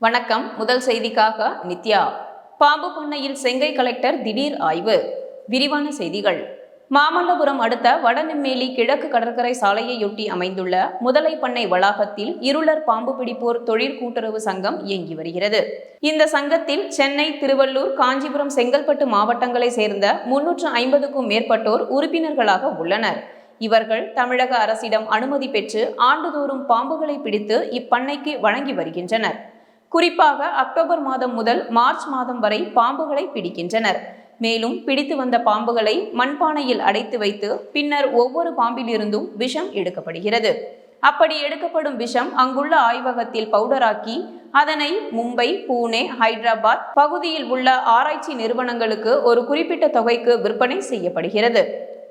வணக்கம். முதல் செய்திக்காக நித்யா. பாம்பு பண்ணையில் செங்கை கலெக்டர் திடீர் ஆய்வு. விரிவான செய்திகள். மாமல்லபுரம் அடுத்த வடநெம்மேலி கிழக்கு கடற்கரை சாலையையொட்டி அமைந்துள்ள முதலை பண்ணை வளாகத்தில் இருளர் பாம்பு பிடிப்போர் தொழிற்கூட்டுறவு சங்கம் இயங்கி வருகிறது. இந்த சங்கத்தில் சென்னை, திருவள்ளூர், காஞ்சிபுரம், செங்கல்பட்டு மாவட்டங்களை சேர்ந்த 350க்கும் மேற்பட்டோர் உறுப்பினர்களாக உள்ளனர். இவர்கள் தமிழக அரசிடம் அனுமதி பெற்று ஆண்டுதோறும் பாம்புகளை பிடித்து இப்பண்ணைக்கு வழங்கி வருகின்றனர். குறிப்பாக அக்டோபர் மாதம் முதல் மார்ச் மாதம் வரை பாம்புகளை பிடிக்கின்றனர். மேலும் பிடித்து வந்த பாம்புகளை மண்பானையில் அடைத்து வைத்து பின்னர் ஒவ்வொரு பாம்பிலிருந்தும் விஷம் எடுக்கப்படுகிறது. அப்படி எடுக்கப்படும் விஷம் அங்குள்ள ஆய்வகத்தில் பவுடராக்கி அதனை மும்பை, புனே, ஹைதராபாத் பகுதியில் உள்ள ஆராய்ச்சி நிறுவனங்களுக்கு ஒரு குறிப்பிட்ட தொகைக்கு விற்பனை செய்யப்படுகிறது.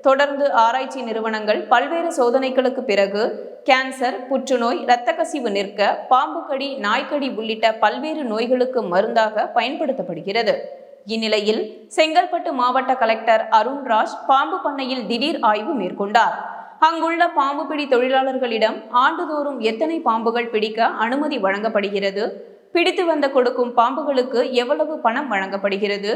தொடர்ந்து ஆராய்ச்சி நிறுவனங்கள் பல்வேறு சோதனைகளுக்கு பிறகு கேன்சர், புற்றுநோய், இரத்த கசிவு நிற்க, பாம்பு கடி, நாய்க்கடி உள்ளிட்ட பல்வேறு நோய்களுக்கு மருந்தாக பயன்படுத்தப்படுகிறது. இந்நிலையில் செங்கல்பட்டு மாவட்ட கலெக்டர் அருண்ராஜ் பாம்பு பண்ணையில் திடீர் ஆய்வு மேற்கொண்டார். அங்குள்ள பாம்பு பிடி தொழிலாளர்களிடம் ஆண்டுதோறும் எத்தனை பாம்புகள் பிடிக்க அனுமதி வழங்கப்படுகிறது, பிடித்து வந்த கொடுக்கும் பாம்புகளுக்கு எவ்வளவு பணம் வழங்கப்படுகிறது,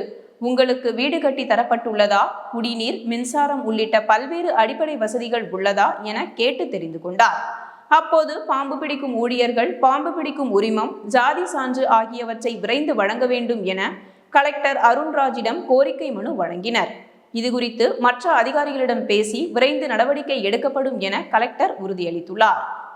உங்களுக்கு வீடு கட்டி தரப்பட்டுள்ளதா, குடிநீர், மின்சாரம் உள்ளிட்ட பல்வேறு அடிப்படை வசதிகள் உள்ளதா என கேட்டு தெரிந்து கொண்டார். அப்போது பாம்பு பிடிக்கும் ஊழியர்கள் பாம்பு பிடிக்கும் உரிமம், ஜாதி சான்று ஆகியவற்றை விரைந்து வழங்க வேண்டும் என கலெக்டர் அருண்ராஜிடம் கோரிக்கை மனு வழங்கினர். இதுகுறித்து மற்ற அதிகாரிகளிடம் பேசி விரைந்து நடவடிக்கை எடுக்கப்படும் என கலெக்டர் உறுதியளித்துள்ளார்.